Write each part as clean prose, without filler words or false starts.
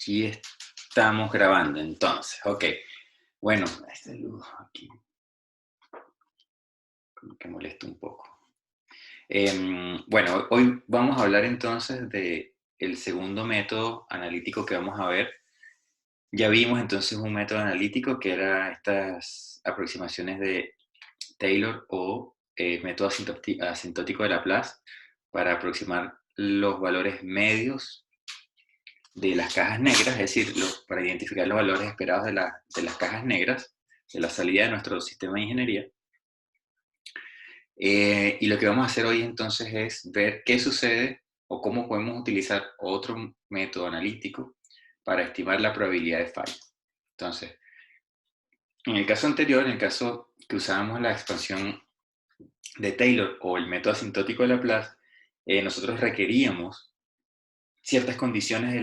Y estamos grabando entonces, ok. Bueno, este luz aquí como que molesta un poco. Bueno, hoy vamos a hablar entonces de el segundo método analítico que vamos a ver. Ya vimos entonces un método analítico que era estas aproximaciones de Taylor o método asintótico de Laplace para aproximar los valores medios de las cajas negras, es decir, para identificar los valores esperados de las cajas negras, de la salida de nuestro sistema de ingeniería. Y lo que vamos a hacer hoy entonces es ver qué sucede o cómo podemos utilizar otro método analítico para estimar la probabilidad de falla. Entonces, en el caso anterior, en el caso que usábamos la expansión de Taylor o el método asintótico de Laplace, nosotros requeríamos ciertas condiciones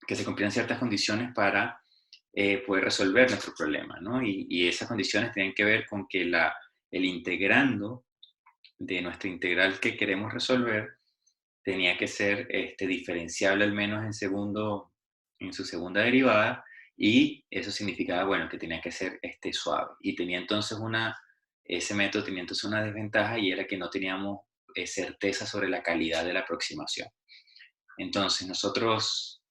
que se cumplieran ciertas condiciones para poder resolver nuestro problema, ¿no? Y esas condiciones tienen que ver con que el integrando de nuestra integral que queremos resolver tenía que ser diferenciable al menos en su segunda derivada, y eso significaba, bueno, que tenía que ser suave. Y tenía entonces ese método tenía entonces una desventaja, y era que no teníamos certeza sobre la calidad de la aproximación. Entonces, nosotros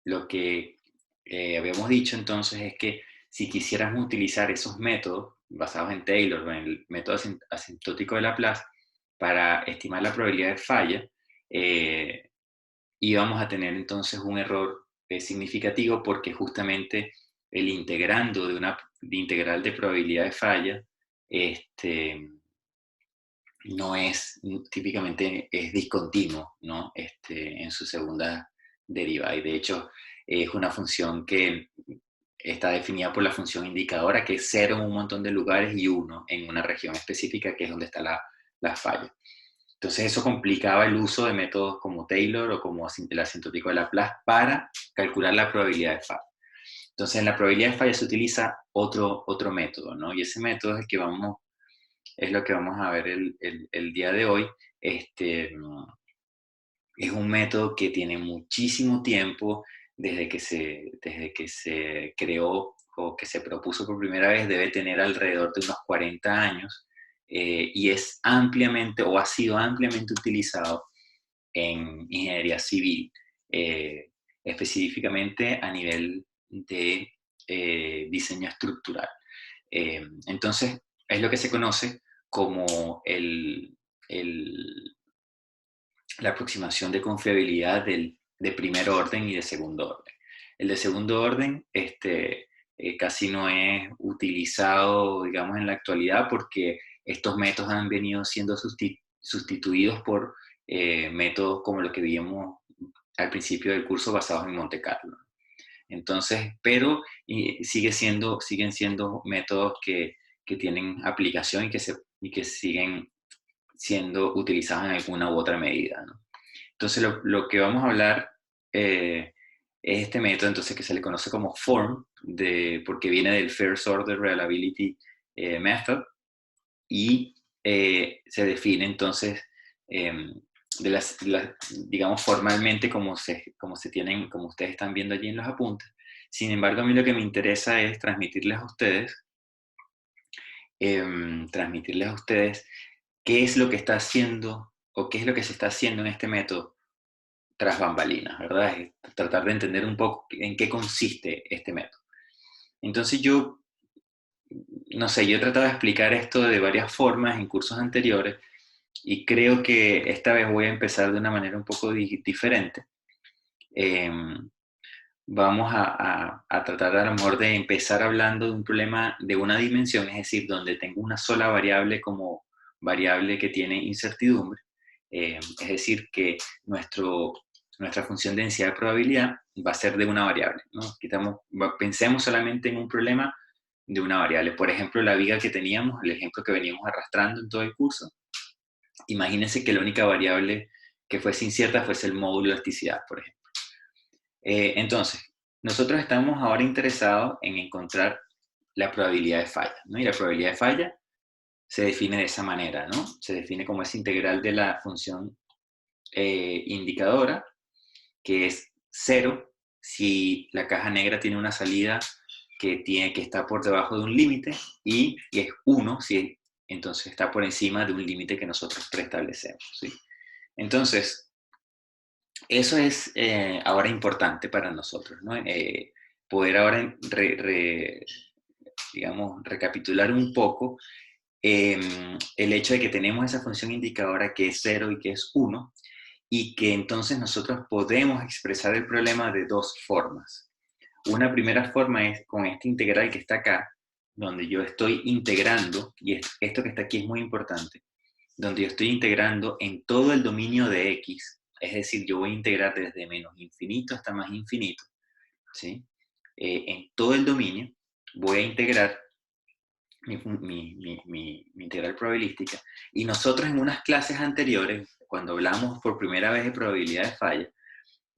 lo que habíamos dicho entonces es que si quisiéramos utilizar esos métodos basados en Taylor o en el método asintótico de Laplace para estimar la probabilidad de falla, eh, íbamos a tener entonces un error significativo, porque justamente el integrando de integral de probabilidad de falla no es, típicamente es discontinuo, ¿no? En su segunda derivada. Y de hecho es una función que está definida por la función indicadora, que es 0 en un montón de lugares y 1 en una región específica, que es donde está la falla. Entonces eso complicaba el uso de métodos como Taylor o como el asintótico de Laplace para calcular la probabilidad de falla. Entonces en la probabilidad de falla se utiliza otro método, ¿no? Y ese método es lo que vamos a ver el día de hoy. Es un método que tiene muchísimo tiempo desde que se creó o que se propuso por primera vez. Debe tener alrededor de unos 40 años, y es ampliamente o ha sido ampliamente utilizado en ingeniería civil, específicamente a nivel de diseño estructural. Entonces, es lo que se conoce como la aproximación de confiabilidad de primer orden y de segundo orden. El de segundo orden casi no es utilizado, digamos, en la actualidad, porque estos métodos han venido siendo sustituidos por métodos como los que vimos al principio del curso, basados en Monte Carlo. Entonces, pero siguen siendo métodos que tienen aplicación y que siguen siendo utilizados en alguna u otra medida, ¿no? Entonces, lo que vamos a hablar es este método, entonces, que se le conoce como FORM, porque viene del First Order Reliability Method, y se define entonces, digamos, formalmente como se tienen, como ustedes están viendo allí en los apuntes. Sin embargo, a mí lo que me interesa es transmitirles a ustedes qué es lo que está haciendo o qué es lo que se está haciendo en este método tras bambalinas, ¿verdad? Es tratar de entender un poco en qué consiste este método. Entonces no sé, yo he tratado de explicar esto de varias formas en cursos anteriores, y creo que esta vez voy a empezar de una manera un poco diferente. Eh, Vamos a tratar a lo mejor de empezar hablando de un problema de una dimensión, es decir, donde tengo una sola variable como variable que tiene incertidumbre. Es decir, que nuestra función de densidad de probabilidad va a ser de una variable, ¿no? Pensemos solamente en un problema de una variable. Por ejemplo, la viga que teníamos, el ejemplo que veníamos arrastrando en todo el curso. Imagínense que la única variable que fuese incierta fuese el módulo de elasticidad, por ejemplo. Entonces, nosotros estamos ahora interesados en encontrar la probabilidad de falla, ¿no? Y la probabilidad de falla se define de esa manera, ¿no? Se define como esa integral de la función indicadora, que es 0 si la caja negra tiene una salida que está por debajo de un límite, y es 1 si entonces está por encima de un límite que nosotros preestablecemos, ¿sí? Entonces, eso es ahora importante para nosotros, ¿no? Poder ahora, digamos, recapitular un poco el hecho de que tenemos esa función indicadora que es 0 y que es 1, y que entonces nosotros podemos expresar el problema de dos formas. Una primera forma es con este integral que está acá, donde yo estoy integrando, y esto que está aquí es muy importante, donde yo estoy integrando en todo el dominio de X, es decir, yo voy a integrar desde menos infinito hasta más infinito, ¿sí? En todo el dominio voy a integrar mi integral probabilística, y nosotros en unas clases anteriores, cuando hablamos por primera vez de probabilidad de falla,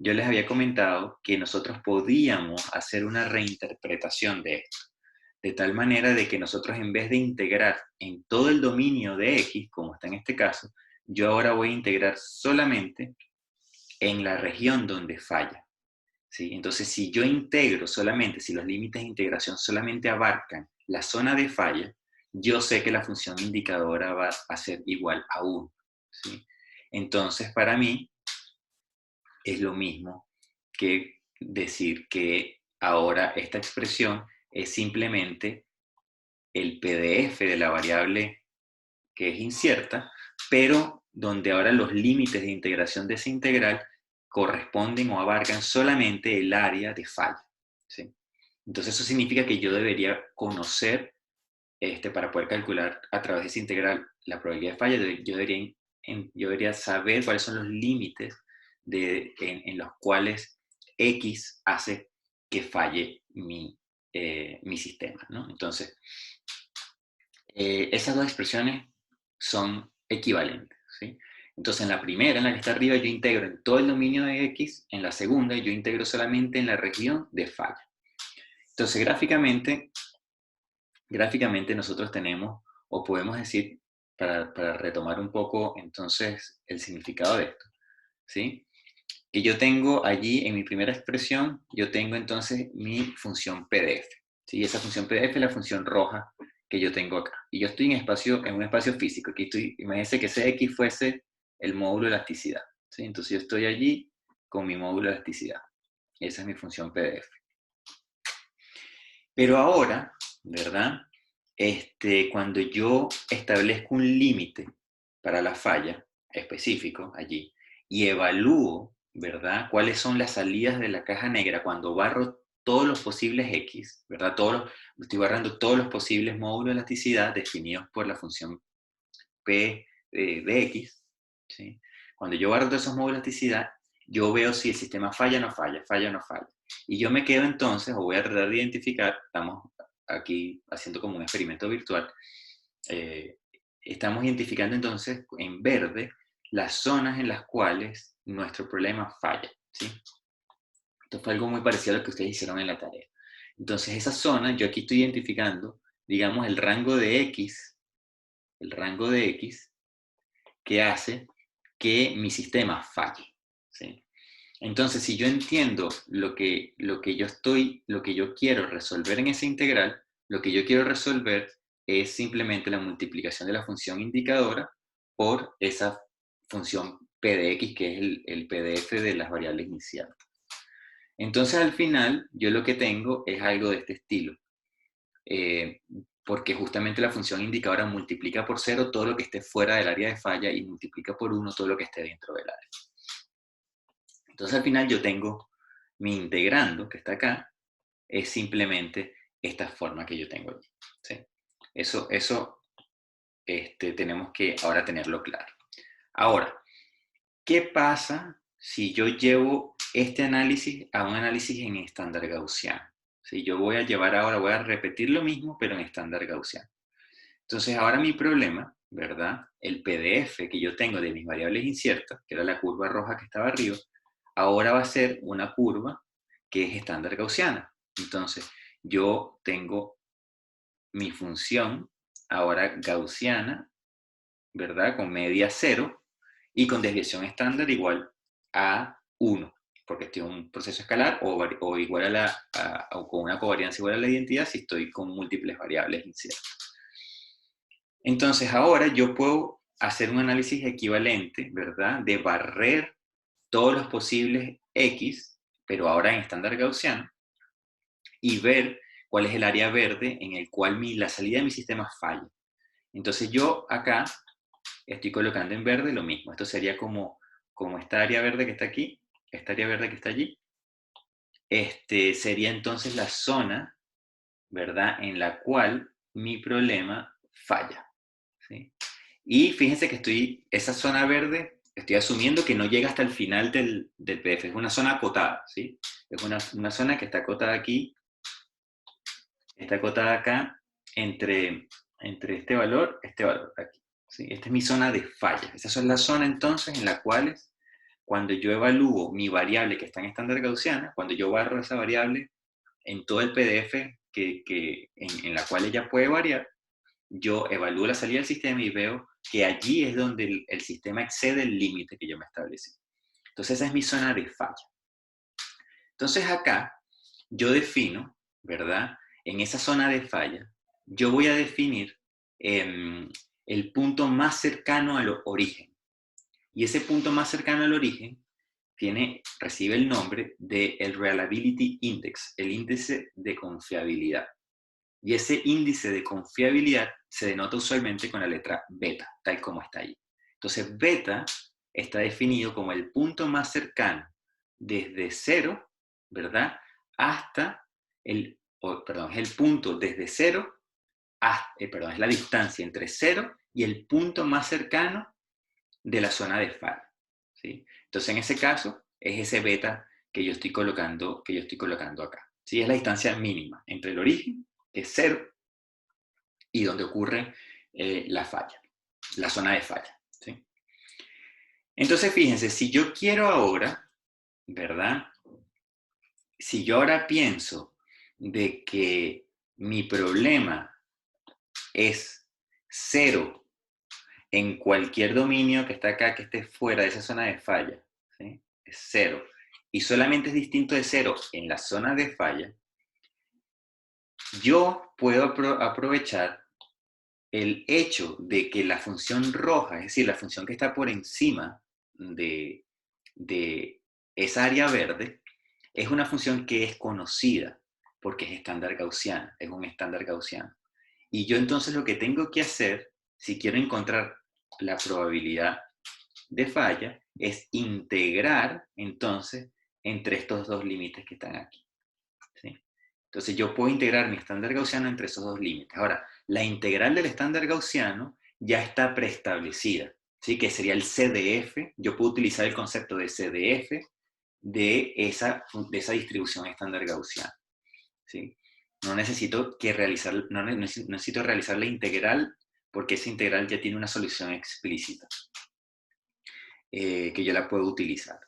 yo les había comentado que nosotros podíamos hacer una reinterpretación de esto, de tal manera de que nosotros, en vez de integrar en todo el dominio de X, como está en este caso, yo ahora voy a integrar solamente en la región donde falla, ¿sí? Entonces, si yo integro solamente, si los límites de integración solamente abarcan la zona de falla, yo sé que la función indicadora va a ser igual a 1, ¿sí? Entonces, para mí, es lo mismo que decir que ahora esta expresión es simplemente el PDF de la variable que es incierta, pero donde ahora los límites de integración de esa integral corresponden o abarcan solamente el área de falla, ¿sí? Entonces eso significa que yo debería conocer, para poder calcular a través de esa integral la probabilidad de falla, yo debería saber cuáles son los límites en los cuales X hace que falle mi sistema, ¿no? Entonces, esas dos expresiones son equivalentes, ¿sí? Entonces, en la primera, en la que está arriba, yo integro en todo el dominio de X; en la segunda, yo integro solamente en la región de falla. Entonces, gráficamente nosotros tenemos, o podemos decir, para retomar un poco entonces el significado de esto, ¿sí? Que yo tengo allí en mi primera expresión, yo tengo entonces mi función PDF, ¿sí? Esa función PDF es la función roja que yo tengo acá. Y yo estoy en un espacio físico. Aquí estoy, imagínense que ese X fuese el módulo de elasticidad, ¿sí? Entonces yo estoy allí con mi módulo de elasticidad. Esa es mi función PDF. Pero ahora, ¿verdad? Cuando yo establezco un límite para la falla específico allí y evalúo, ¿verdad?, cuáles son las salidas de la caja negra cuando barro todos los posibles X, ¿verdad? Estoy barrando todos los posibles módulos de elasticidad definidos por la función P de X, ¿sí? Cuando yo barro todos esos módulos de elasticidad, yo veo si el sistema falla o no falla, falla o no falla. Y yo me quedo entonces, o voy a tratar de identificar, estamos aquí haciendo como un experimento virtual, eh, estamos identificando entonces en verde las zonas en las cuales nuestro problema falla, ¿sí? Esto fue algo muy parecido a lo que ustedes hicieron en la tarea. Entonces esa zona, yo aquí estoy identificando, digamos, el rango de X que hace que mi sistema falle, ¿sí? Entonces, si yo entiendo lo que yo quiero resolver en esa integral, lo que yo quiero resolver es simplemente la multiplicación de la función indicadora por esa función p de x, que es el PDF de las variables iniciales. Entonces, al final, yo lo que tengo es algo de este estilo, eh, porque justamente la función indicadora multiplica por 0 todo lo que esté fuera del área de falla y multiplica por 1 todo lo que esté dentro del área. Entonces, al final, yo tengo mi integrando, que está acá, es simplemente esta forma que yo tengo aquí, ¿sí? Eso tenemos que ahora tenerlo claro. Ahora, ¿qué pasa si yo llevo este análisis a un análisis en estándar gaussiano? Si yo voy a repetir lo mismo, pero en estándar gaussiano. Entonces, ahora mi problema, ¿verdad? El PDF que yo tengo de mis variables inciertas, que era la curva roja que estaba arriba, ahora va a ser una curva que es estándar gaussiana. Entonces, yo tengo mi función ahora gaussiana, ¿verdad? Con media 0 y con desviación estándar igual a 1. porque estoy en un proceso escalar, o igual o con una covarianza igual a la identidad si estoy con múltiples variables inciertas. Entonces ahora yo puedo hacer un análisis equivalente, ¿verdad? De barrer todos los posibles X, pero ahora en estándar gaussiano, y ver cuál es el área verde en el cual la salida de mi sistema falla. Entonces yo acá estoy colocando en verde lo mismo. Esto sería como esta área verde que está aquí, esta área verde que está allí. Sería entonces la zona, ¿verdad?, en la cual mi problema falla, ¿sí? Y fíjense que esa zona verde, estoy asumiendo que no llega hasta el final del PDF, es una zona acotada, ¿sí? Es una zona que está acotada aquí, está acotada acá, entre este valor aquí, ¿sí? Esta es mi zona de falla. Esa es la zona entonces en la cual, cuando yo evalúo mi variable que está en estándar gaussiana, cuando yo barro esa variable en todo el PDF en la cual ella puede variar, yo evalúo la salida del sistema y veo que allí es donde el sistema excede el límite que yo me establecí. Entonces esa es mi zona de falla. Entonces acá yo defino, ¿verdad? En esa zona de falla, yo voy a definir el punto más cercano al origen. Y ese punto más cercano al origen recibe el nombre de el Reliability Index, el índice de confiabilidad. Y ese índice de confiabilidad se denota usualmente con la letra beta, tal como está ahí. Entonces, beta está definido como el punto más cercano desde cero, ¿verdad? Hasta es el punto desde cero, es la distancia entre cero y el punto más cercano de la zona de falla, ¿sí? Entonces, en ese caso, es ese beta que yo estoy colocando acá, ¿sí? Es la distancia mínima entre el origen, que es cero, y donde ocurre la falla, la zona de falla, ¿sí? Entonces, fíjense, si yo quiero ahora, ¿verdad? Si yo ahora pienso de que mi problema es cero en cualquier dominio que está acá, que esté fuera de esa zona de falla, ¿sí? Es cero, y solamente es distinto de cero en la zona de falla, yo puedo aprovechar el hecho de que la función roja, es decir, la función que está por encima de esa área verde, es una función que es conocida porque es estándar gaussiana, es un estándar gaussiano. Y yo entonces lo que tengo que hacer, si quiero encontrar la probabilidad de falla, es integrar entonces entre estos dos límites que están aquí, ¿sí? Entonces yo puedo integrar mi estándar gaussiano entre esos dos límites. Ahora, la integral del estándar gaussiano ya está preestablecida, ¿sí? Que sería el CDF. Yo puedo utilizar el concepto de CDF de esa distribución estándar gaussiana, ¿sí? No necesito realizar la integral, porque esa integral ya tiene una solución explícita que yo la puedo utilizar.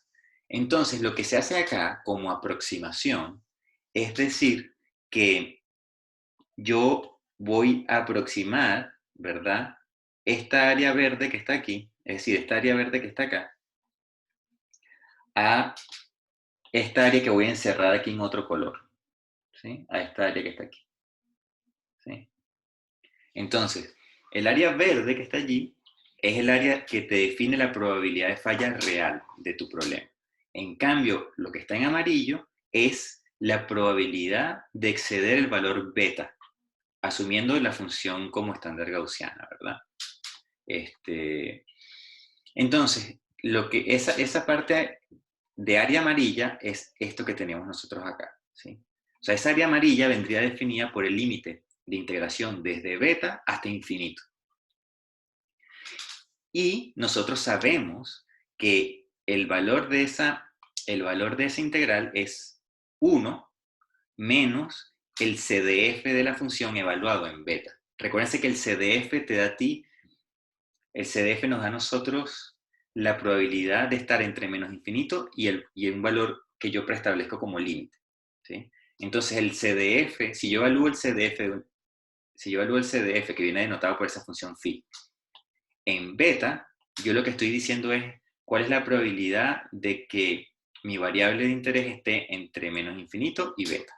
Entonces, lo que se hace acá como aproximación es decir que yo voy a aproximar, ¿verdad?, esta área verde que está aquí, es decir, esta área verde que está acá, a esta área que voy a encerrar aquí en otro color, ¿sí? A esta área que está aquí, ¿sí? Entonces, el área verde que está allí es el área que te define la probabilidad de falla real de tu problema. En cambio, lo que está en amarillo es la probabilidad de exceder el valor beta, asumiendo la función como estándar gaussiana, ¿verdad? Entonces, esa parte de área amarilla es esto que tenemos nosotros acá, ¿sí? O sea, esa área amarilla vendría definida por el límite de integración desde beta hasta infinito. Y nosotros sabemos que el valor de esa integral es 1 menos el CDF de la función evaluado en beta. Recuérdense que el CDF te da a ti, el CDF nos da a nosotros la probabilidad de estar entre menos infinito y un valor que yo preestablezco como límite, ¿sí? Entonces el CDF, si yo evalúo el CDF que viene denotado por esa función phi, en beta, yo lo que estoy diciendo es cuál es la probabilidad de que mi variable de interés esté entre menos infinito y beta.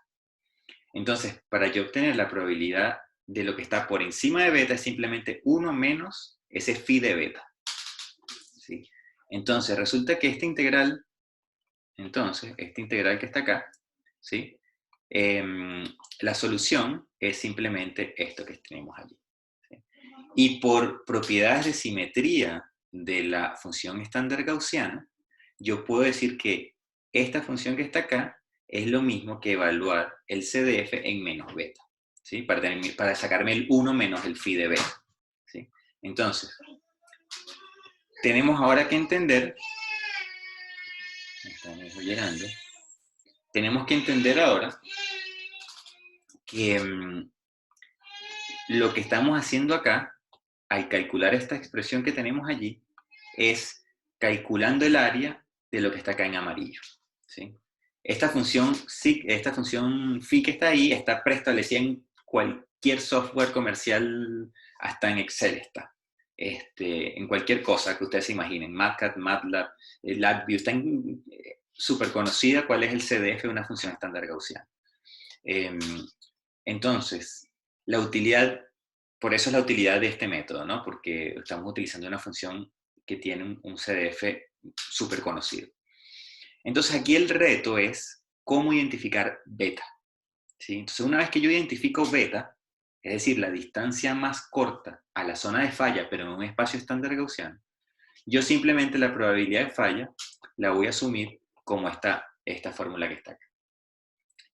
Entonces, para yo obtener la probabilidad de lo que está por encima de beta es simplemente 1 menos ese phi de beta. ¿Sí? Entonces, resulta que esta integral que está acá, ¿sí? La solución es simplemente esto que tenemos allí. ¿Sí? Y por propiedades de simetría de la función estándar gaussiana, yo puedo decir que esta función que está acá es lo mismo que evaluar el CDF en menos beta, ¿sí? Para sacarme el 1 menos el phi de beta. ¿Sí? Entonces, tenemos ahora que entender, estamos llegando, tenemos que entender ahora que lo que estamos haciendo acá, al calcular esta expresión que tenemos allí, es calculando el área de lo que está acá en amarillo. ¿Sí? Esta función phi que está ahí está preestablecida en cualquier software comercial, hasta en Excel está. En cualquier cosa que ustedes se imaginen, MATLAB, MATLAB, LabVIEW, está súper conocida cuál es el CDF de una función estándar gaussiana. Entonces, la utilidad, por eso es la utilidad de este método, ¿no? Porque estamos utilizando una función que tiene un CDF súper conocido. Entonces, aquí el reto es cómo identificar beta. ¿Sí? Entonces, una vez que yo identifico beta, es decir, la distancia más corta a la zona de falla, pero en un espacio estándar gaussiano, yo simplemente la probabilidad de falla la voy a asumir como esta fórmula que está acá.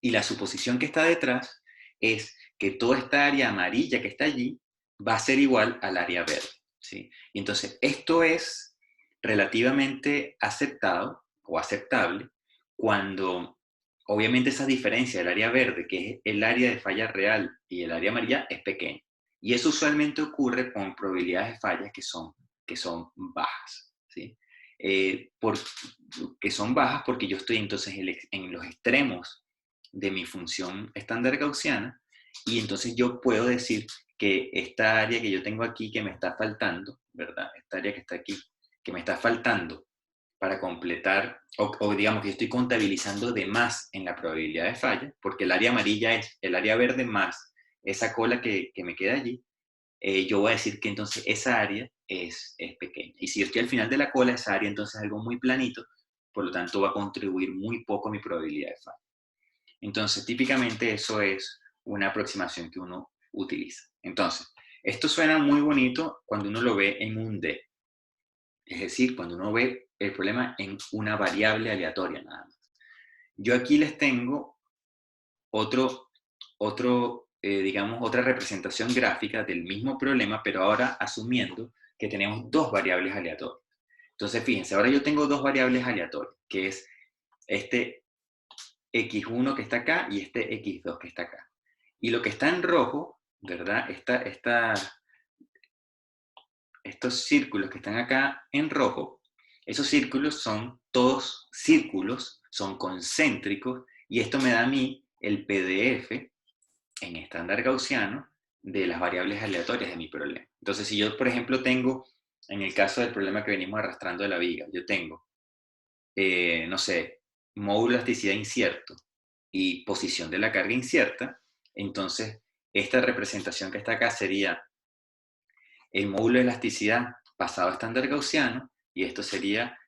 Y la suposición que está detrás es que toda esta área amarilla que está allí va a ser igual al área verde. ¿Sí? Y entonces, esto es relativamente aceptado o aceptable cuando, obviamente, esa diferencia del área verde, que es el área de falla real, y el área amarilla, es pequeña. Y eso usualmente ocurre con probabilidades de fallas que son bajas. ¿Sí? Que son bajas porque yo estoy entonces en los extremos de mi función estándar gaussiana, y entonces yo puedo decir que esta área que yo tengo aquí que me está faltando, ¿verdad? Esta área que está aquí, que me está faltando para completar, o digamos que estoy contabilizando de más en la probabilidad de falla, porque el área amarilla es el área verde más esa cola que me queda allí, yo voy a decir que entonces esa área es pequeña. Y si yo estoy al final de la cola, esa área entonces es algo muy planito, por lo tanto va a contribuir muy poco a mi probabilidad de falla. Entonces, típicamente eso es una aproximación que uno utiliza. Entonces, esto suena muy bonito cuando uno lo ve en un D. Es decir, cuando uno ve el problema en una variable aleatoria nada más. Yo aquí les tengo digamos, otra representación gráfica del mismo problema, pero ahora asumiendo que tenemos dos variables aleatorias. Entonces, fíjense, ahora yo tengo dos variables aleatorias, que es este x1 que está acá y este x2 que está acá. Y lo que está en rojo, ¿verdad? Estos círculos que están acá en rojo, esos círculos son todos círculos, son concéntricos, y esto me da a mí el PDF en estándar gaussiano de las variables aleatorias de mi problema. Entonces, si yo, por ejemplo, tengo, en el caso del problema que venimos arrastrando de la viga, yo tengo, no sé, módulo de elasticidad incierto y posición de la carga incierta, entonces esta representación que está acá sería el módulo de elasticidad pasado a estándar gaussiano, y esto sería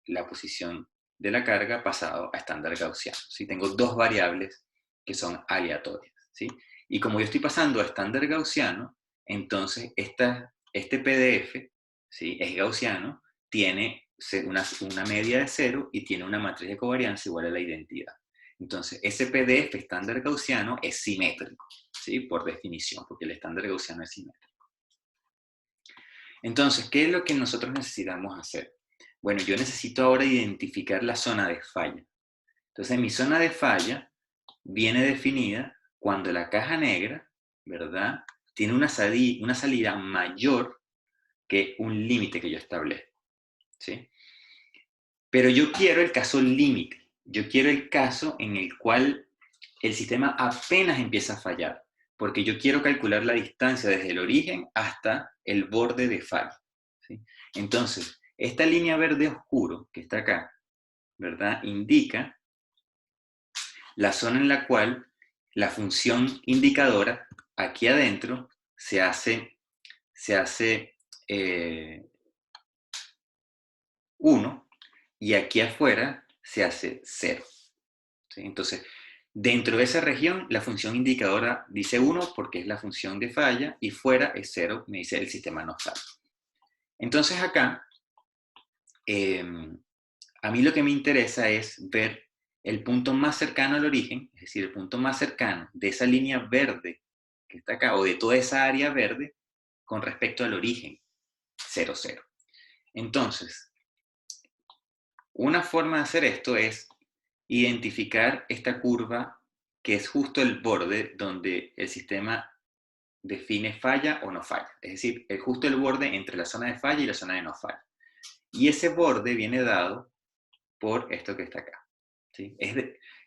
la posición de la carga pasado a estándar gaussiano. ¿Sí? Tengo dos variables que son aleatorias. ¿Sí? Y como yo estoy pasando a estándar gaussiano, entonces este PDF, ¿sí? Es gaussiano, tiene una media de 0 y tiene una matriz de covarianza igual a la identidad. Entonces, ese PDF estándar gaussiano es simétrico, ¿sí? Por definición, porque el estándar gaussiano es simétrico. Entonces, ¿qué es lo que nosotros necesitamos hacer? Bueno, yo necesito ahora identificar la zona de falla. Entonces, mi zona de falla viene definida cuando la caja negra, ¿verdad?, tiene una salida mayor que un límite que yo establezco, ¿sí? Pero yo quiero el caso límite. Yo quiero el caso en el cual el sistema apenas empieza a fallar, porque yo quiero calcular la distancia desde el origen hasta el borde de falla, ¿sí? Entonces, esta línea verde oscuro que está acá, ¿verdad?, indica la zona en la cual la función indicadora aquí adentro se hace 1 y aquí afuera se hace 0. ¿Sí? Entonces, dentro de esa región, la función indicadora dice 1 porque es la función de falla y fuera es 0, me dice el sistema no sabe. Entonces acá, a mí lo que me interesa es ver el punto más cercano al origen, es decir, el punto más cercano de esa línea verde que está acá, o de toda esa área verde, con respecto al origen, 0, 0. Entonces, una forma de hacer esto es identificar esta curva que es justo el borde donde el sistema define falla o no falla. Es decir, es justo el borde entre la zona de falla y la zona de no falla. Y ese borde viene dado por esto que está acá. ¿Sí? Es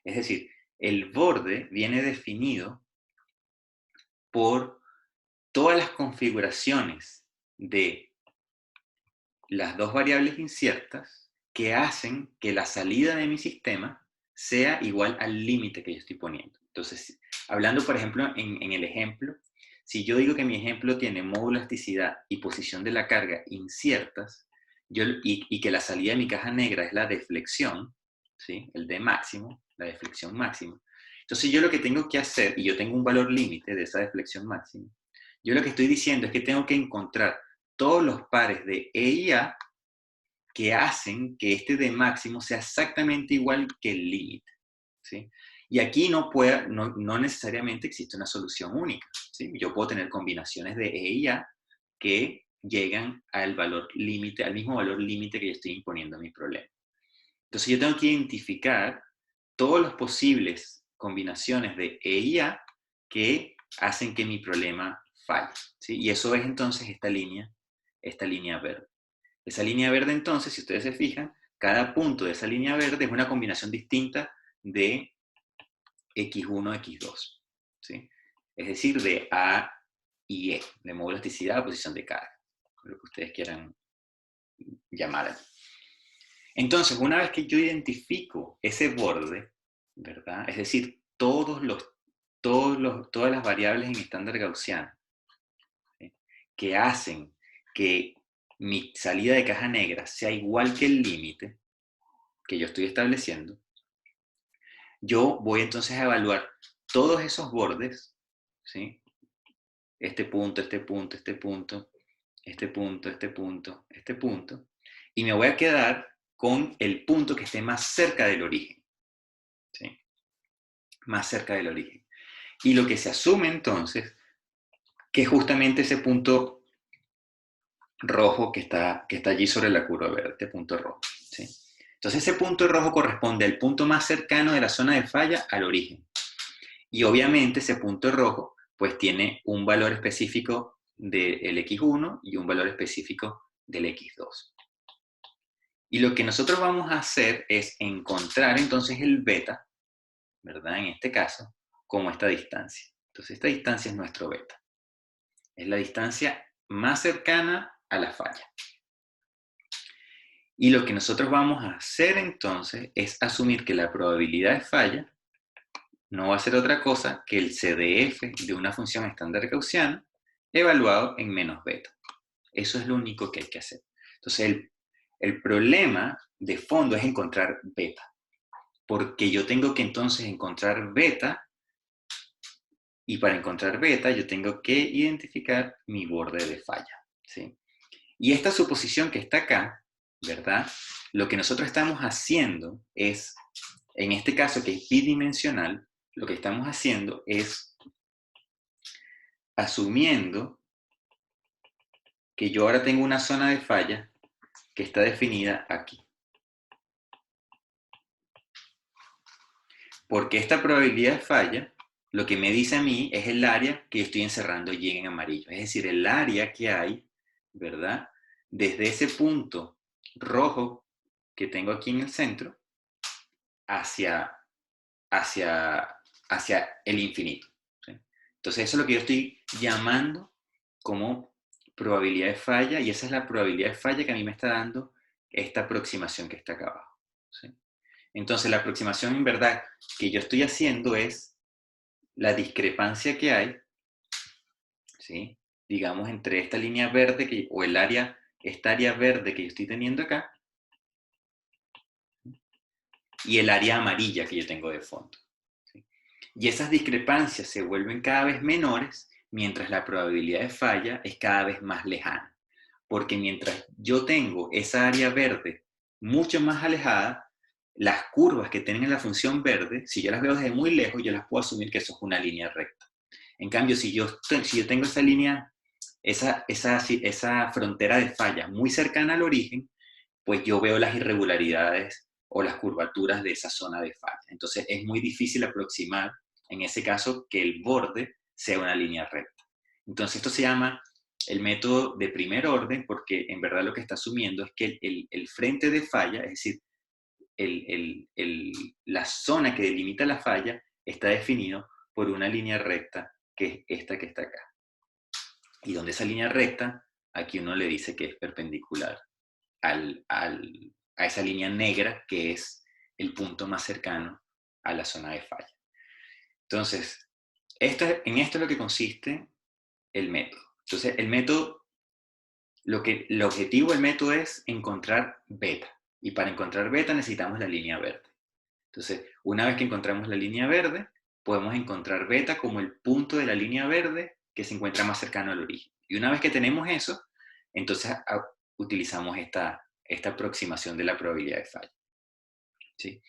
decir, el borde viene definido por todas las configuraciones de las dos variables inciertas que hacen que la salida de mi sistema sea igual al límite que yo estoy poniendo. Entonces, hablando, por ejemplo, en el ejemplo, si yo digo que mi ejemplo tiene módulo elasticidad y posición de la carga inciertas, y que la salida de mi caja negra es la deflexión, ¿sí?, el D máximo, la deflexión máxima, entonces yo lo que tengo que hacer, y yo tengo un valor límite de esa deflexión máxima, yo lo que estoy diciendo es que tengo que encontrar todos los pares de E y A que hacen que este D máximo sea exactamente igual que el límite. ¿Sí? Y aquí no necesariamente existe una solución única. ¿Sí? Yo puedo tener combinaciones de E y A que llegan al valor límite, al mismo valor límite que yo estoy imponiendo a mi problema. Entonces yo tengo que identificar todas las posibles combinaciones de E y A que hacen que mi problema falle. ¿Sí? Y eso es entonces esta línea verde. Esa línea verde entonces, si ustedes se fijan, cada punto de esa línea verde es una combinación distinta de X1, X2. ¿Sí? Es decir, de A y E, de módulo de elasticidad o posición de carga, lo que ustedes quieran llamar. Entonces, una vez que yo identifico ese borde, ¿verdad? Es decir, todas las variables en estándar gaussiano, ¿sí?, que hacen que mi salida de caja negra sea igual que el límite que yo estoy estableciendo, yo voy entonces a evaluar todos esos bordes, ¿sí? Este punto, este punto, este punto, este punto, este punto, este punto, y me voy a quedar con el punto que esté más cerca del origen, ¿sí? Más cerca del origen. Y lo que se asume entonces, que es justamente ese punto rojo que está allí sobre la curva verde, este punto rojo, ¿sí? Entonces ese punto rojo corresponde al punto más cercano de la zona de falla al origen. Y obviamente ese punto rojo pues tiene un valor específico del X1 y un valor específico del X2. Y lo que nosotros vamos a hacer es encontrar entonces el beta, ¿verdad? En este caso, como esta distancia. Entonces esta distancia es nuestro beta. Es la distancia más cercana a la falla. Y lo que nosotros vamos a hacer entonces es asumir que la probabilidad de falla no va a ser otra cosa que el CDF de una función estándar gaussiana evaluado en menos beta. Eso es lo único que hay que hacer. Entonces, el problema de fondo es encontrar beta, porque yo tengo que entonces encontrar beta, y para encontrar beta yo tengo que identificar mi borde de falla, ¿sí? Y esta suposición que está acá, ¿verdad? Lo que nosotros estamos haciendo es, en este caso que es bidimensional, lo que estamos haciendo es asumiendo que yo ahora tengo una zona de falla que está definida aquí. Porque esta probabilidad de falla, lo que me dice a mí es el área que yo estoy encerrando allí en amarillo. Es decir, el área que hay, ¿verdad? Desde ese punto rojo que tengo aquí en el centro hacia, hacia el infinito. ¿Sí? Entonces eso es lo que yo estoy llamando como probabilidad de falla, y esa es la probabilidad de falla que a mí me está dando esta aproximación que está acá abajo. ¿Sí? Entonces la aproximación en verdad que yo estoy haciendo es la discrepancia que hay, ¿sí? Digamos, entre esta línea verde o esta área verde que yo estoy teniendo acá y el área amarilla que yo tengo de fondo, ¿sí? Y esas discrepancias se vuelven cada vez menores mientras la probabilidad de falla es cada vez más lejana. Porque mientras yo tengo esa área verde mucho más alejada, las curvas que tienen la función verde, si yo las veo desde muy lejos, yo las puedo asumir que eso es una línea recta. En cambio, si yo tengo esa línea, esa frontera de falla muy cercana al origen, pues yo veo las irregularidades o las curvaturas de esa zona de falla. Entonces es muy difícil aproximar, en ese caso, que el borde sea una línea recta. Entonces esto se llama el método de primer orden porque en verdad lo que está asumiendo es que el frente de falla, es decir, la zona que delimita la falla, está definido por una línea recta que es esta que está acá. Y donde esa línea recta, aquí uno le dice que es perpendicular a esa línea negra que es el punto más cercano a la zona de falla. Entonces, en esto es lo que consiste el método. Entonces, el método, el objetivo del método es encontrar beta. Y para encontrar beta necesitamos la línea verde. Entonces, una vez que encontramos la línea verde, podemos encontrar beta como el punto de la línea verde que se encuentra más cercano al origen. Y una vez que tenemos eso, entonces utilizamos esta aproximación de la probabilidad de falla. ¿Sí?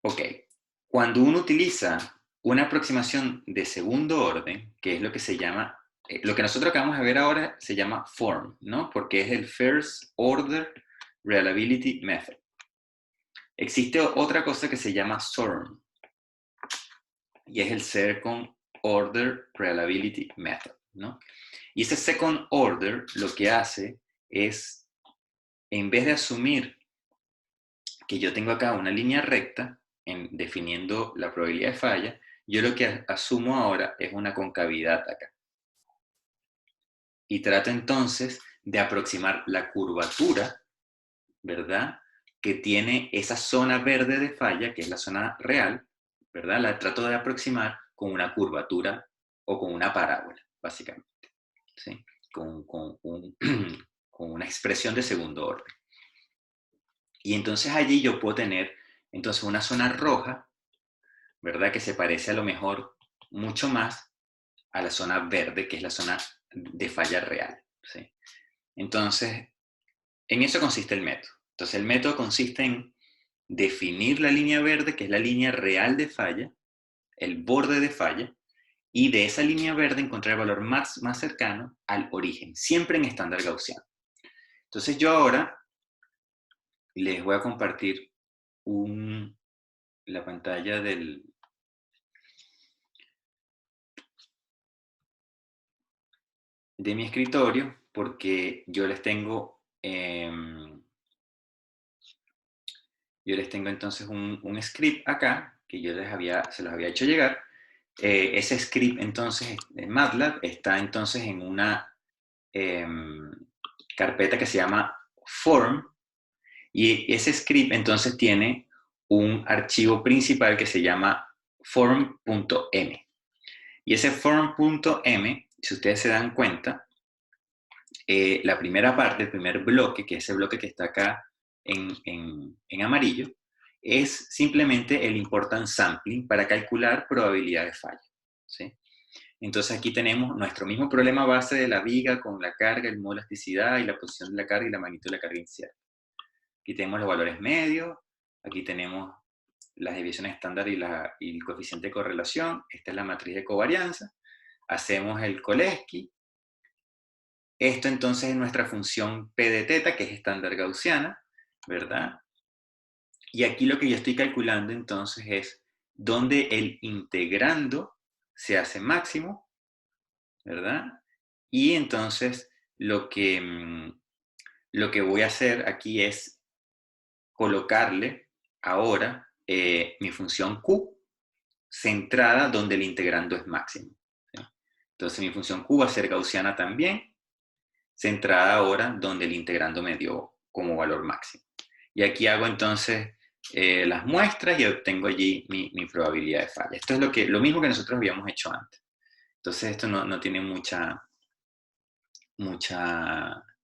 Ok, cuando uno utiliza una aproximación de segundo orden, que es lo que se llama, lo que nosotros acabamos de ver ahora se llama FORM, ¿no? Porque es el First Order Reliability Method. Existe otra cosa que se llama SORM, y es el Second Order Reliability Method, ¿no? Y ese Second Order lo que hace es, en vez de asumir que yo tengo acá una línea recta, definiendo la probabilidad de falla, yo lo que asumo ahora es una concavidad acá. Y trato entonces de aproximar la curvatura, ¿verdad? Que tiene esa zona verde de falla, que es la zona real, ¿verdad? La trato de aproximar con una curvatura o con una parábola, básicamente, ¿sí? Con una expresión de segundo orden. Y entonces allí yo puedo tener entonces una zona roja, ¿verdad? Que se parece a lo mejor mucho más a la zona verde, que es la zona de falla real, ¿sí? Entonces, en eso consiste el método. Entonces, el método consiste en definir la línea verde, que es la línea real de falla, el borde de falla, y de esa línea verde encontrar el valor más cercano al origen, siempre en estándar gaussiano. Entonces, yo ahora les voy a compartir la pantalla de mi escritorio, porque yo les tengo entonces un script acá, que yo se los había hecho llegar. Ese script entonces en MATLAB está entonces en una carpeta que se llama form, y ese script entonces tiene un archivo principal que se llama form.m. Y ese form.m, si ustedes se dan cuenta, la primera parte, el primer bloque, que es ese bloque que está acá en amarillo, es simplemente el importance sampling para calcular probabilidad de falla, ¿sí? Entonces aquí tenemos nuestro mismo problema base de la viga con la carga, el modo de elasticidad y la posición de la carga y la magnitud de la carga inicial. Aquí tenemos los valores medios, aquí tenemos las desviaciones estándar y el coeficiente de correlación, esta es la matriz de covarianza, hacemos el Cholesky. Esto entonces es nuestra función P de teta, que es estándar gaussiana, ¿verdad? Y aquí lo que yo estoy calculando entonces es dónde el integrando se hace máximo, ¿verdad? Y entonces lo que voy a hacer aquí es colocarle ahora mi función Q centrada donde el integrando es máximo, ¿sí? Entonces mi función Q va a ser gaussiana también, centrada ahora donde el integrando me dio como valor máximo. Y aquí hago entonces las muestras y obtengo allí mi probabilidad de falla. Esto es lo mismo que nosotros habíamos hecho antes. Entonces esto no tiene mucha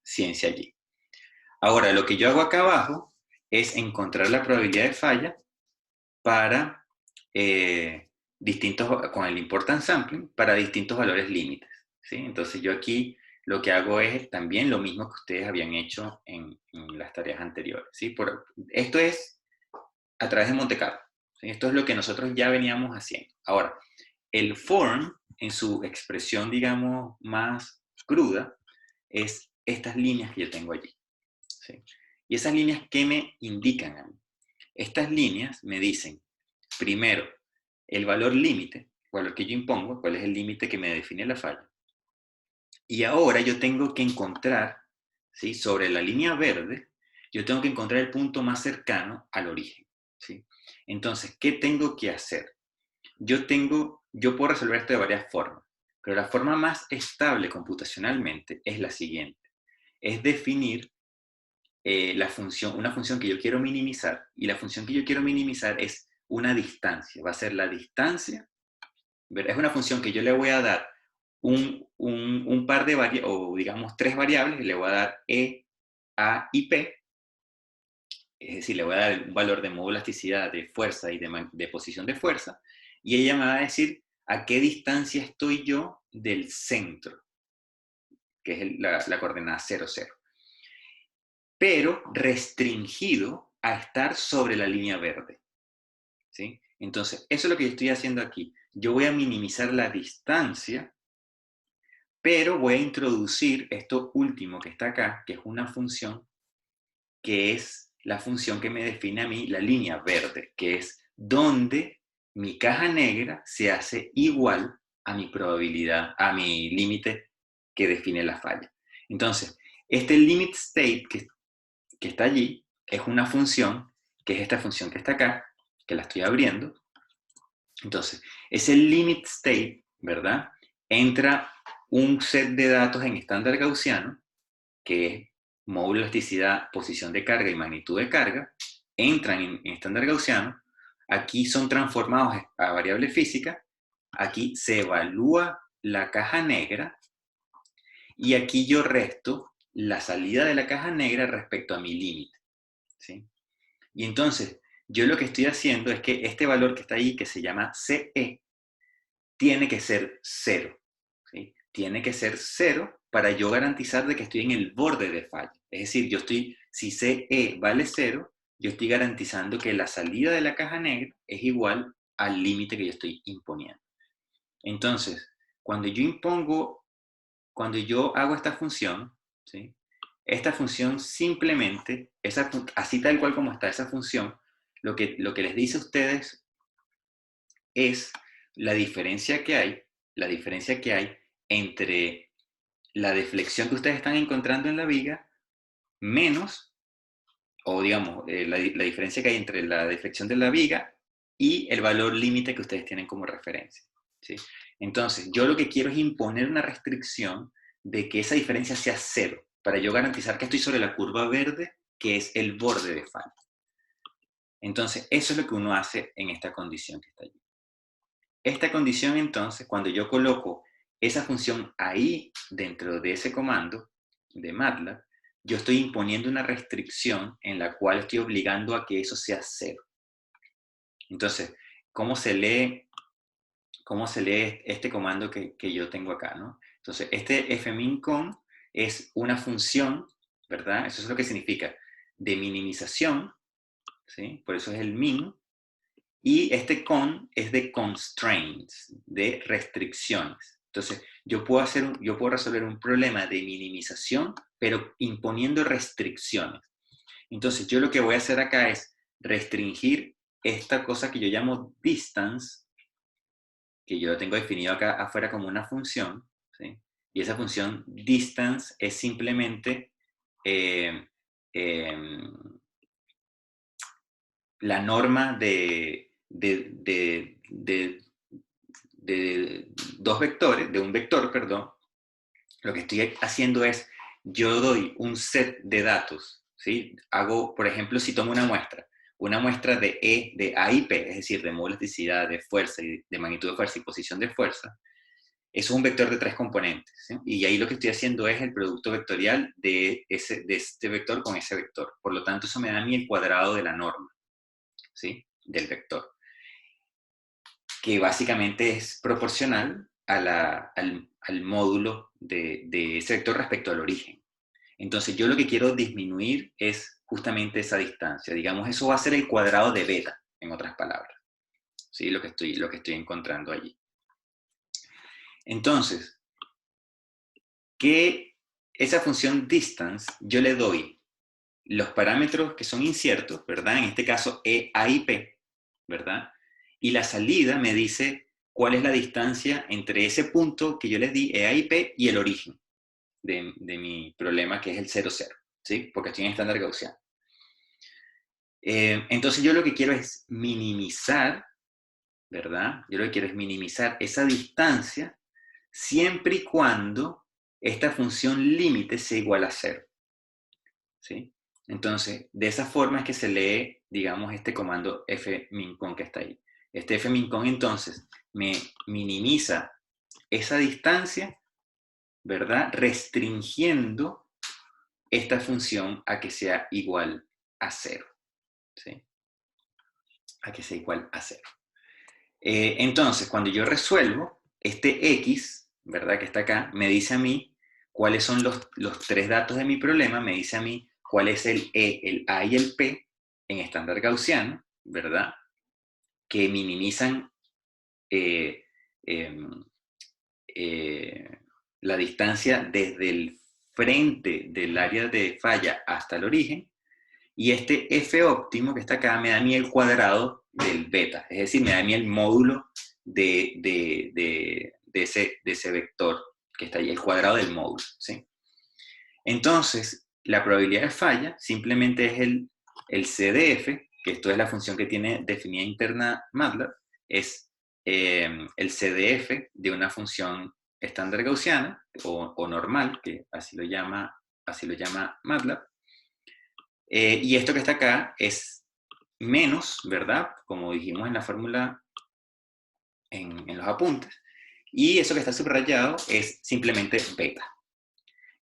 ciencia allí. Ahora, lo que yo hago acá abajo es encontrar la probabilidad de falla para con el importance sampling, para distintos valores límites, ¿sí? Entonces yo aquí lo que hago es también lo mismo que ustedes habían hecho en las tareas anteriores, ¿sí? Esto es a través de Monte Carlo, ¿sí? Esto es lo que nosotros ya veníamos haciendo. Ahora, el form, en su expresión, digamos, más cruda, es estas líneas que yo tengo allí, ¿sí? Y esas líneas, ¿qué me indican a mí? Estas líneas me dicen, primero, el valor límite, el valor que yo impongo, cuál es el límite que me define la falla. Y ahora yo tengo que encontrar, ¿sí? Sobre la línea verde, yo tengo que encontrar el punto más cercano al origen, ¿sí? Entonces, ¿qué tengo que hacer? Yo puedo resolver esto de varias formas, pero la forma más estable computacionalmente es la siguiente. Es definir una función que yo quiero minimizar, y la función que yo quiero minimizar es una distancia, va a ser la distancia, es una función que yo le voy a dar un par de variables, o digamos 3 variables, y le voy a dar E, A y P, es decir, le voy a dar un valor de módulo elasticidad, de fuerza y de posición de fuerza, y ella me va a decir a qué distancia estoy yo del centro, que es la coordenada 0, 0. Pero restringido a estar sobre la línea verde, ¿sí? Entonces, eso es lo que yo estoy haciendo aquí. Yo voy a minimizar la distancia, pero voy a introducir esto último que está acá, que es una función, que es la función que me define a mí la línea verde, que es donde mi caja negra se hace igual a mi probabilidad, a mi límite que define la falla. Entonces, este limit state que está allí es una función, que es esta función que está acá, que la estoy abriendo. Entonces, ese limit state, ¿verdad? Entra un set de datos en estándar gaussiano, que es módulo de elasticidad, posición de carga y magnitud de carga, entran en estándar gaussiano, aquí son transformados a variable física, aquí se evalúa la caja negra, y aquí yo resto la salida de la caja negra respecto a mi límite, ¿sí? Y entonces, yo lo que estoy haciendo es que este valor que está ahí, que se llama CE, tiene que ser 0, ¿sí? Tiene que ser 0 para yo garantizar de que estoy en el borde de falla. Es decir, si CE vale 0, yo estoy garantizando que la salida de la caja negra es igual al límite que yo estoy imponiendo. Entonces, cuando yo hago esta función, ¿sí? Esta función simplemente, así tal cual como está esa función, lo que les dice a ustedes es la diferencia que hay entre la deflexión que ustedes están encontrando en la viga menos, o digamos, la diferencia que hay entre la deflexión de la viga y el valor límite que ustedes tienen como referencia, ¿sí? Entonces, yo lo que quiero es imponer una restricción de que esa diferencia sea 0, para yo garantizar que estoy sobre la curva verde, que es el borde de falla. Entonces, eso es lo que uno hace en esta condición que está allí. Esta condición, entonces, cuando yo coloco esa función ahí dentro de ese comando de MATLAB, yo estoy imponiendo una restricción en la cual estoy obligando a que eso sea 0. Entonces, ¿cómo se lee este comando que yo tengo acá, ¿no? Entonces, este fmincon es una función, ¿verdad? Eso es lo que significa de minimización, ¿sí? Por eso es el min. Y este con es de constraints, de restricciones. Entonces, yo puedo resolver un problema de minimización, pero imponiendo restricciones. Entonces, yo lo que voy a hacer acá es restringir esta cosa que yo llamo distance, que yo lo tengo definido acá afuera como una función, ¿sí? Y esa función distance es simplemente eh, eh, la norma de dos vectores, de un vector, perdón. Lo que estoy haciendo es, yo doy un set de datos ¿sí? Hago, por ejemplo, si tomo una muestra de E, de A y P, es decir, de modo de elasticidad, de fuerza, y de magnitud de fuerza y posición de fuerza, eso es un vector de 3 componentes, ¿sí? Y ahí lo que estoy haciendo es el producto vectorial de este vector con ese vector. Por lo tanto, eso me da a mí el cuadrado de la norma, ¿sí? Del vector, que básicamente es proporcional al módulo de ese vector respecto al origen. Entonces, yo lo que quiero disminuir es justamente esa distancia. Digamos, eso va a ser el cuadrado de beta, en otras palabras, ¿sí? Lo que estoy encontrando allí. Entonces, que esa función distance, yo le doy los parámetros que son inciertos, ¿verdad? En este caso, E, A y P, ¿verdad? Y la salida me dice cuál es la distancia entre ese punto que yo les di, E, A y P, y el origen de mi problema, que es el 0, 0, ¿sí? Porque estoy en estándar gaussiano. Entonces yo lo que quiero es minimizar, ¿verdad? Yo lo que quiero es minimizar esa distancia siempre y cuando esta función límite sea igual a 0, ¿sí? Entonces, de esa forma es que se lee, digamos, este comando fmincon que está ahí. Este fmincon entonces me minimiza esa distancia, ¿verdad? Restringiendo esta función a que sea igual a 0, ¿sí? A que sea igual a 0. Entonces, cuando yo resuelvo, este x, ¿verdad? Que está acá, me dice a mí cuáles son los 3 datos de mi problema, me dice a mí cuál es el E, el A y el P en estándar gaussiano, ¿verdad? Que minimizan eh, eh, eh, la distancia desde el frente del área de falla hasta el origen, y este f óptimo que está acá me da a mí el cuadrado del beta, es decir, me da a mí el módulo de ese vector que está ahí, el cuadrado del módulo, ¿sí? Entonces, la probabilidad de falla simplemente es el CDF, que esto es la función que tiene definida interna MATLAB, es el CDF de una función estándar gaussiana o normal, que así lo llama MATLAB. Y esto que está acá es menos, ¿verdad? Como dijimos en la fórmula en los apuntes. Y eso que está subrayado es simplemente beta.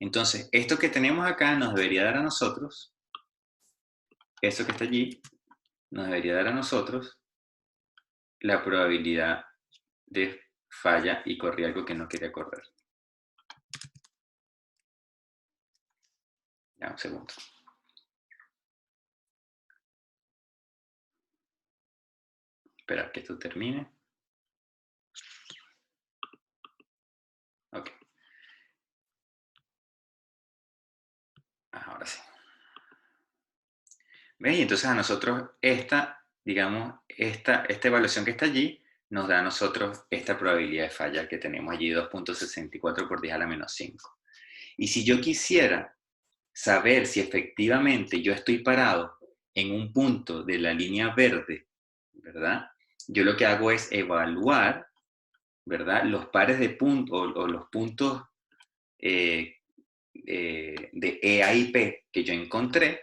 Entonces, esto que tenemos acá nos debería dar a nosotros, eso que está allí, nos debería dar a nosotros la probabilidad de falla, y corrí algo que no quería correr. Ya, un segundo. Espera que esto termine. Ok. Ahora sí. ¿Veis? Entonces a nosotros digamos, esta evaluación que está allí nos da a nosotros esta probabilidad de falla que tenemos allí, 2.64 por 10 a la menos 5. Y si yo quisiera saber si efectivamente yo estoy parado en un punto de la línea verde, ¿verdad? Yo lo que hago es evaluar, ¿verdad? Los pares de puntos o los puntos de E, A y P que yo encontré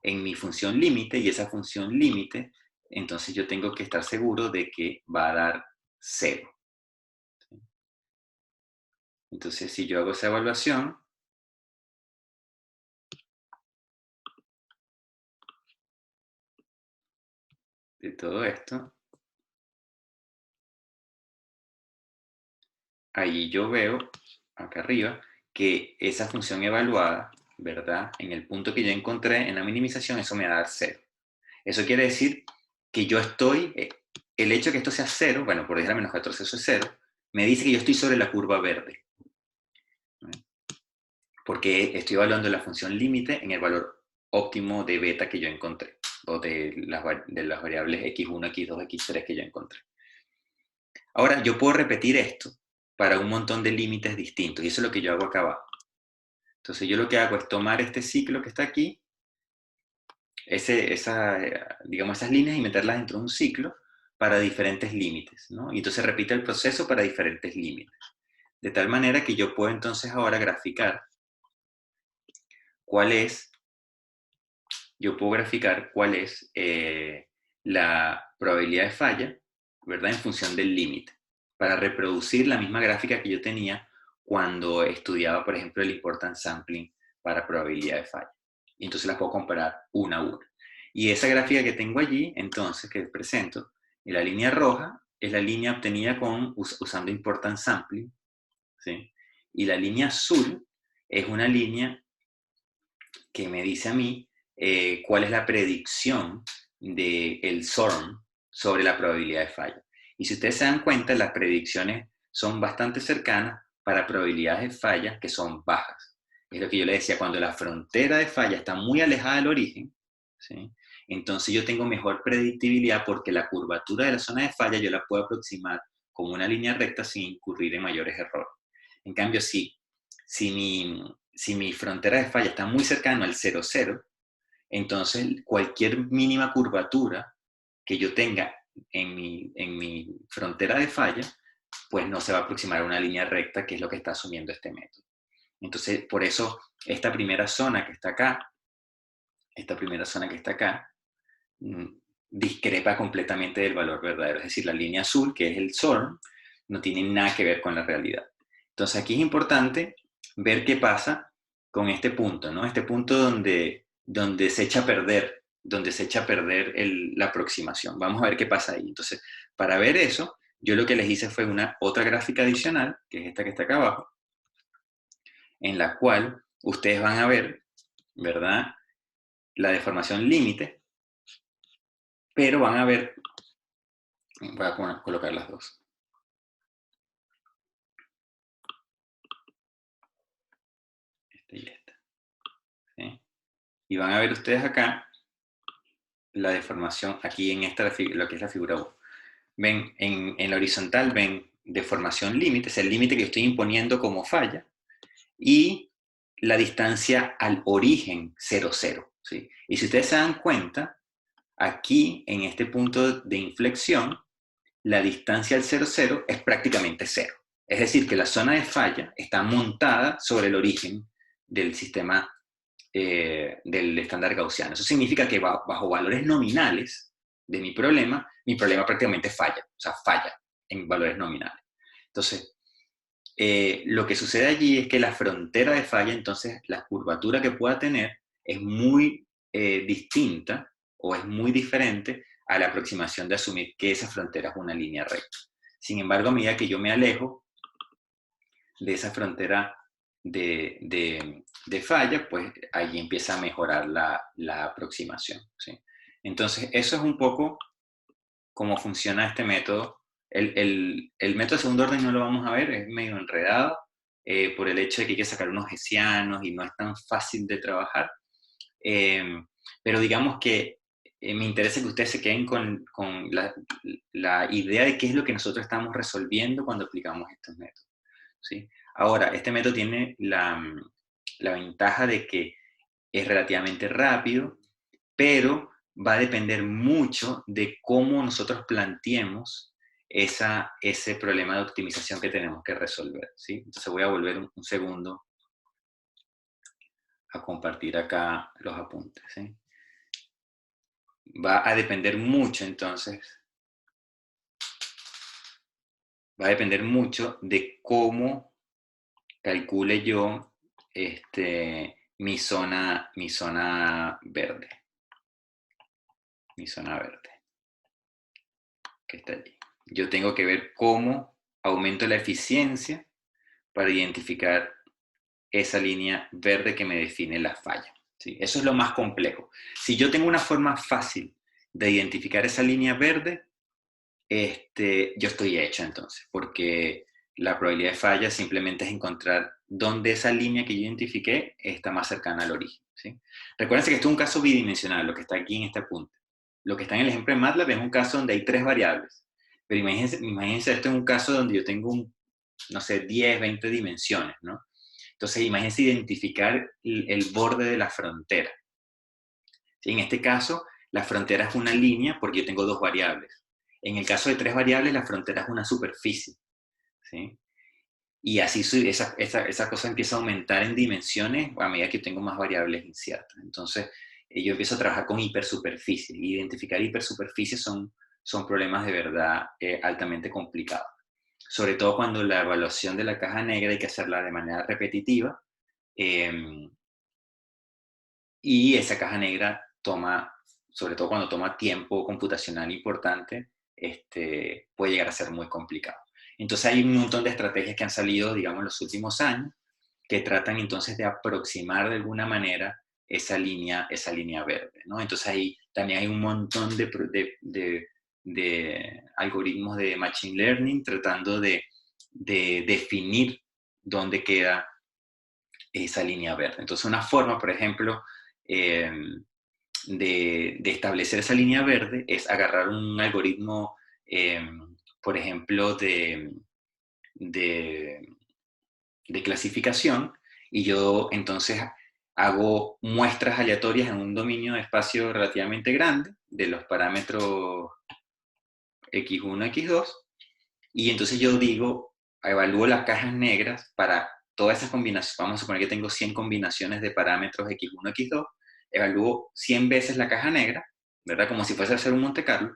en mi función límite, y esa función límite, entonces yo tengo que estar seguro de que va a dar 0. Entonces, si yo hago esa evaluación, de todo esto, ahí yo veo, acá arriba, que esa función evaluada, ¿verdad? En el punto que yo encontré en la minimización, eso me va a dar 0. Eso quiere decir que yo estoy, el hecho de que esto sea 0, bueno, por 10 a la menos 14 eso es 0, me dice que yo estoy sobre la curva verde. Porque estoy evaluando la función límite en el valor óptimo de beta que yo encontré, o de las variables x1, x2, x3 que yo encontré. Ahora, yo puedo repetir esto para un montón de límites distintos, y eso es lo que yo hago acá abajo. Entonces yo lo que hago es tomar este ciclo que está aquí, digamos, esas líneas, y meterlas dentro de un ciclo para diferentes límites, ¿no? Y entonces repite el proceso para diferentes límites. De tal manera que yo puedo entonces ahora graficar cuál es yo puedo graficar cuál es la probabilidad de falla, ¿verdad? En función del límite, para reproducir la misma gráfica que yo tenía cuando estudiaba, por ejemplo, el importance sampling para probabilidad de falla. Y entonces las puedo comparar una a una. Y esa gráfica que tengo allí, entonces, que presento, en la línea roja es la línea obtenida usando importance sampling, ¿sí? Y la línea azul es una línea que me dice a mí cuál es la predicción del SORM sobre la probabilidad de falla. Y si ustedes se dan cuenta, las predicciones son bastante cercanas para probabilidades de falla que son bajas. Es lo que yo le decía, cuando la frontera de falla está muy alejada del origen, ¿sí? Entonces yo tengo mejor predictibilidad porque la curvatura de la zona de falla yo la puedo aproximar como una línea recta sin incurrir en mayores errores. En cambio, si mi frontera de falla está muy cercana al 0,0, entonces cualquier mínima curvatura que yo tenga en mi frontera de falla, pues no se va a aproximar a una línea recta, que es lo que está asumiendo este método. Entonces, por eso, esta primera zona que está acá, discrepa completamente del valor verdadero. Es decir, la línea azul, que es el SORM, no tiene nada que ver con la realidad. Entonces, aquí es importante ver qué pasa con este punto, ¿no? Este punto donde se echa a perder, la aproximación. Vamos a ver qué pasa ahí. Entonces, para ver eso, yo lo que les hice fue otra gráfica adicional, que es esta que está acá abajo, en la cual ustedes van a ver, ¿verdad?, la deformación límite, pero van a ver, voy a colocar las dos. Esta y esta. ¿Sí? Y van a ver ustedes acá la deformación, aquí en esta, lo que es la figura 1. Ven, en la horizontal ven deformación límite, es el límite que yo estoy imponiendo como falla, y la distancia al origen 0, 0. ¿Sí? Y si ustedes se dan cuenta, aquí en este punto de inflexión, la distancia al 0, 0 es prácticamente 0. Es decir, que la zona de falla está montada sobre el origen del sistema del estándar gaussiano. Eso significa que bajo valores nominales de mi problema prácticamente falla, o sea, falla en valores nominales. Entonces, lo que sucede allí es que la frontera de falla, entonces, la curvatura que pueda tener es muy distinta o es muy diferente a la aproximación de asumir que esa frontera es una línea recta. Sin embargo, a medida que yo me alejo de esa frontera de falla, pues ahí empieza a mejorar la aproximación, ¿sí? Entonces, eso es un poco cómo funciona este método. El método de segundo orden no lo vamos a ver, es medio enredado, por el hecho de que hay que sacar unos hessianos y no es tan fácil de trabajar. Pero digamos que me interesa que ustedes se queden con la idea de qué es lo que nosotros estamos resolviendo cuando aplicamos estos métodos, ¿sí? Ahora, este método tiene la ventaja de que es relativamente rápido, pero va a depender mucho de cómo nosotros planteemos ese problema de optimización que tenemos que resolver, ¿sí? Entonces voy a volver un segundo a compartir acá los apuntes, ¿sí? Va a depender mucho, entonces, va a depender mucho de cómo calcule yo mi zona verde. Mi zona verde, que está allí. Yo tengo que ver cómo aumento la eficiencia para identificar esa línea verde que me define la falla, ¿sí? Eso es lo más complejo. Si yo tengo una forma fácil de identificar esa línea verde, yo estoy hecho entonces, porque la probabilidad de falla simplemente es encontrar dónde esa línea que yo identifiqué está más cercana al origen, ¿sí? Recuerden que esto es un caso bidimensional, lo que está aquí en este punto. Lo que está en el ejemplo de MATLAB es un caso donde hay 3 variables. Pero imagínense esto es un caso donde yo tengo, no sé, 10, 20 dimensiones, ¿no? Entonces, imagínense identificar el borde de la frontera. ¿Sí? En este caso, la frontera es una línea porque yo tengo 2 variables. En el caso de 3 variables, la frontera es una superficie, ¿sí? Y así esa cosa empieza a aumentar en dimensiones a medida que tengo más variables inciertas. Entonces, yo empiezo a trabajar con hipersuperficie. Identificar hipersuperficies son problemas de verdad altamente complicados. Sobre todo cuando la evaluación de la caja negra hay que hacerla de manera repetitiva, y esa caja negra toma, sobre todo cuando toma tiempo computacional importante, puede llegar a ser muy complicado. Entonces hay un montón de estrategias que han salido, digamos, en los últimos años, que tratan entonces de aproximar de alguna manera esa línea verde, ¿no? Entonces ahí también hay un montón de algoritmos de Machine Learning tratando de definir dónde queda esa línea verde. Entonces una forma, por ejemplo, eh, de establecer esa línea verde es agarrar un algoritmo, eh, por ejemplo, de, de clasificación, y yo entonces hago muestras aleatorias en un dominio de espacio relativamente grande de los parámetros x1, x2, y entonces yo digo, evalúo las cajas negras para todas esas combinaciones. Vamos a suponer que tengo 100 combinaciones de parámetros x1, x2, evalúo 100 veces la caja negra, ¿verdad? Como si fuese a hacer un Monte Carlo.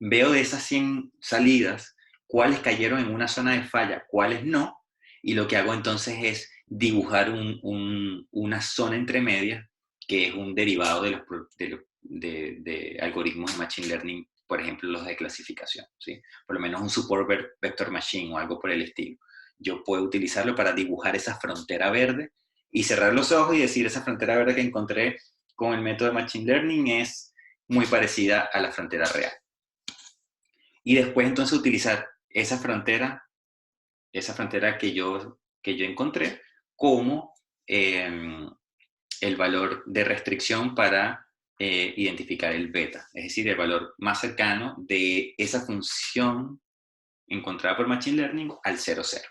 Veo de esas 100 salidas cuáles cayeron en una zona de falla, cuáles no, y lo que hago entonces es dibujar una zona entre medias, que es un derivado de algoritmos de Machine Learning, por ejemplo, los de clasificación, ¿sí? Por lo menos un Support Vector Machine o algo por el estilo. Yo puedo utilizarlo para dibujar esa frontera verde y cerrar los ojos y decir, esa frontera verde que encontré con el método de Machine Learning es muy parecida a la frontera real. Y después entonces utilizar esa frontera que yo encontré como el valor de restricción para identificar el beta, es decir, el valor más cercano de esa función encontrada por Machine Learning al 0, 0.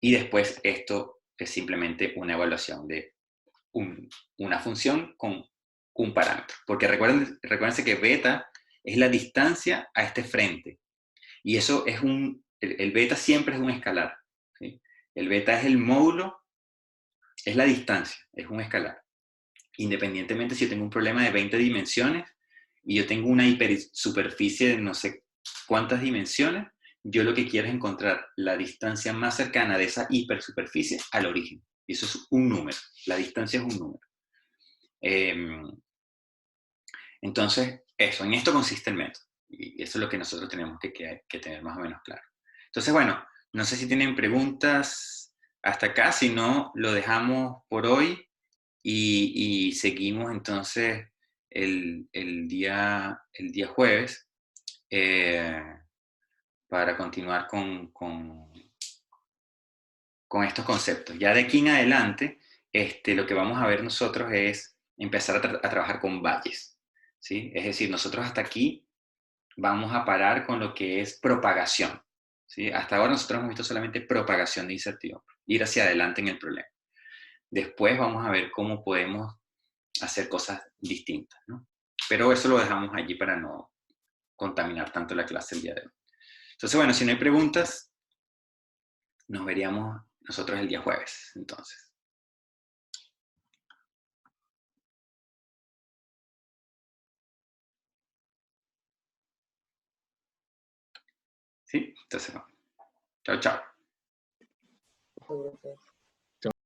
Y después esto es simplemente una evaluación de una función con un parámetro. Porque recuérdense que beta es la distancia a este frente. Y eso es el beta siempre es un escalar, ¿sí? El beta es el módulo, es la distancia, es un escalar. Independientemente si yo tengo un problema de 20 dimensiones y yo tengo una hipersuperficie de no sé cuántas dimensiones, yo lo que quiero es encontrar la distancia más cercana de esa hipersuperficie al origen. Y eso es un número, la distancia es un número. Entonces, en esto consiste el método. Y eso es lo que nosotros tenemos que tener más o menos claro. Entonces, bueno, no sé si tienen preguntas hasta acá, si no, lo dejamos por hoy y seguimos entonces el día jueves eh, para continuar con estos conceptos. Ya de aquí en adelante, lo que vamos a ver nosotros es empezar a trabajar con valles, ¿sí? Es decir, nosotros hasta aquí vamos a parar con lo que es propagación, ¿sí? Hasta ahora nosotros hemos visto solamente propagación de incertidumbre, ir hacia adelante en el problema. Después vamos a ver cómo podemos hacer cosas distintas, ¿no? Pero eso lo dejamos allí para no contaminar tanto la clase el día de hoy. Entonces, bueno, si no hay preguntas, nos veríamos nosotros el día jueves, entonces. ¿Sí? Entonces, bueno. Chao, chao. Muchas gracias.